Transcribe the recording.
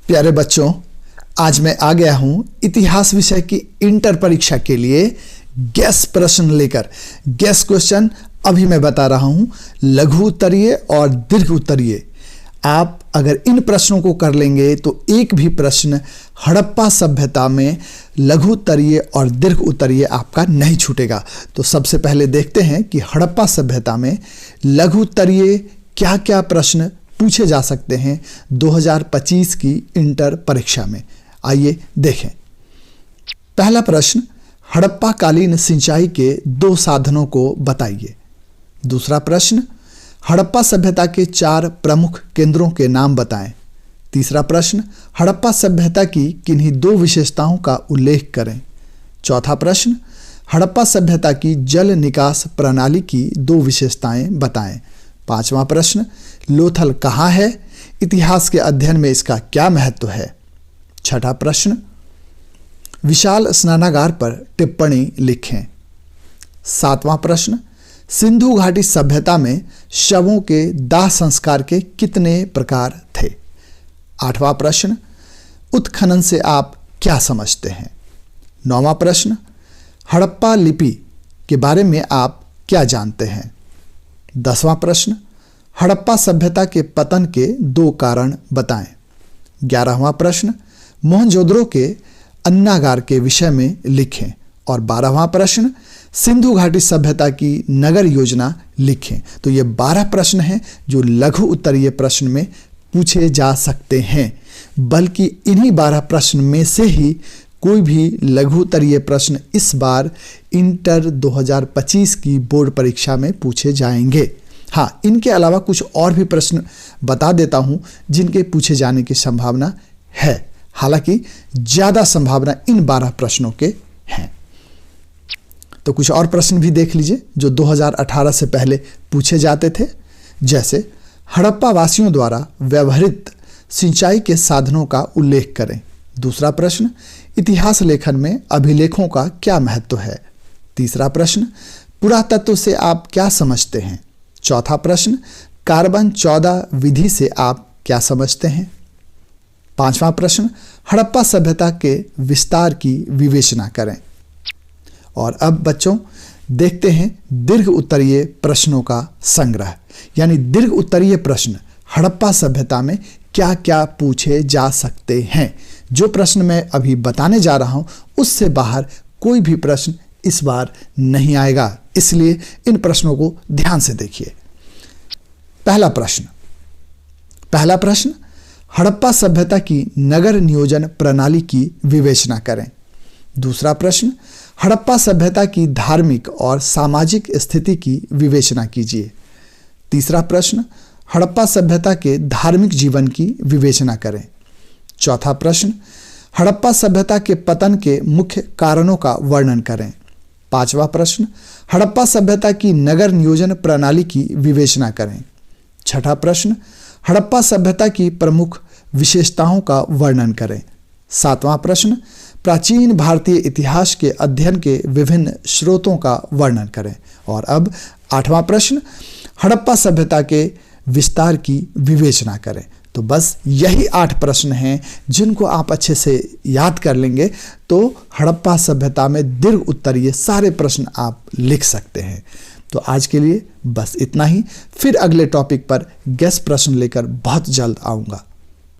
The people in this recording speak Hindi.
प्यारे बच्चों, आज मैं आ गया हूं इतिहास विषय की इंटर परीक्षा के लिए गैस प्रश्न लेकर। गैस क्वेश्चन अभी मैं बता रहा हूं, लघु उत्तरीय और दीर्घ उत्तरीय। आप अगर इन प्रश्नों को कर लेंगे तो एक भी प्रश्न हड़प्पा सभ्यता में लघु उत्तरीय और दीर्घ उत्तरीय आपका नहीं छूटेगा। तो सबसे पहले देखते हैं कि हड़प्पा सभ्यता में लघु उत्तरीय क्या क्या प्रश्न पूछे जा सकते हैं 2025 की इंटर परीक्षा में। आइए देखें। पहला प्रश्न, हड़प्पा कालीन सिंचाई के 2 साधनों को बताइए। दूसरा प्रश्न, हड़प्पा सभ्यता के 4 प्रमुख केंद्रों के नाम बताएं। तीसरा प्रश्न, हड़प्पा सभ्यता की किन्हीं 2 विशेषताओं का उल्लेख करें। चौथा प्रश्न, हड़प्पा सभ्यता की जल निकास प्रणाली की 2 विशेषताएं बताएं। पांचवा प्रश्न, लोथल कहाँ है? इतिहास के अध्ययन में इसका क्या महत्व है? छठा प्रश्न, विशाल स्नानागार पर टिप्पणी लिखें। सातवां प्रश्न, सिंधु घाटी सभ्यता में शवों के दाह संस्कार के कितने प्रकार थे? आठवां प्रश्न, उत्खनन से आप क्या समझते हैं? नौवां प्रश्न, हड़प्पा लिपि के बारे में आप क्या जानते हैं? 10वां प्रश्न, हड़प्पा सभ्यता के पतन के 2 कारण बताएं। 11वां प्रश्न, मोहनजोदड़ो के अन्नागार के विषय में लिखें। और 12वां प्रश्न, सिंधु घाटी सभ्यता की नगर योजना लिखें। तो ये 12 प्रश्न हैं जो लघु उत्तरीय प्रश्न में पूछे जा सकते हैं। बल्कि इन्हीं 12 प्रश्न में से ही कोई भी लघु उत्तरीय प्रश्न इस बार इंटर 2025 की बोर्ड परीक्षा में पूछे जाएंगे। हाँ, इनके अलावा कुछ और भी प्रश्न बता देता हूं जिनके पूछे जाने की संभावना है। हालांकि ज्यादा संभावना इन 12 प्रश्नों के हैं। तो कुछ और प्रश्न भी देख लीजिए जो 2018 से पहले पूछे जाते थे। जैसे, हड़प्पा वासियों द्वारा व्यवहृत सिंचाई के साधनों का उल्लेख करें। दूसरा प्रश्न, इतिहास लेखन में अभिलेखों का क्या महत्व है? तीसरा प्रश्न, पुरातत्व से आप क्या समझते हैं? चौथा प्रश्न, कार्बन 14 विधि से आप क्या समझते हैं? 5वां प्रश्न, हड़प्पा सभ्यता के विस्तार की विवेचना करें। और अब बच्चों देखते हैं दीर्घ उत्तरीय प्रश्नों का संग्रह, यानी दीर्घ उत्तरीय प्रश्न हड़प्पा सभ्यता में क्या क्या पूछे जा सकते हैं। जो प्रश्न मैं अभी बताने जा रहा हूं उससे बाहर कोई भी प्रश्न इस बार नहीं आएगा, इसलिए इन प्रश्नों को ध्यान से देखिए। पहला प्रश्न, हड़प्पा सभ्यता की नगर नियोजन प्रणाली की विवेचना करें। दूसरा प्रश्न, हड़प्पा सभ्यता की धार्मिक और सामाजिक स्थिति की विवेचना कीजिए। तीसरा प्रश्न, हड़प्पा सभ्यता के धार्मिक जीवन की विवेचना करें। चौथा प्रश्न, हड़प्पा सभ्यता के पतन के मुख्य कारणों का वर्णन करें। 5वां प्रश्न, हड़प्पा सभ्यता की नगर नियोजन प्रणाली की विवेचना करें। छठा प्रश्न, हड़प्पा सभ्यता की प्रमुख विशेषताओं का वर्णन करें। 7वां प्रश्न, प्राचीन भारतीय इतिहास के अध्ययन के विभिन्न स्रोतों का वर्णन करें। और अब 8वां प्रश्न, हड़प्पा सभ्यता के विस्तार की विवेचना करें। तो बस यही 8 प्रश्न हैं जिनको आप अच्छे से याद कर लेंगे तो हड़प्पा सभ्यता में दीर्घ उत्तरीय सारे प्रश्न आप लिख सकते हैं। तो आज के लिए बस इतना ही। फिर अगले टॉपिक पर गैस प्रश्न लेकर बहुत जल्द आऊँगा।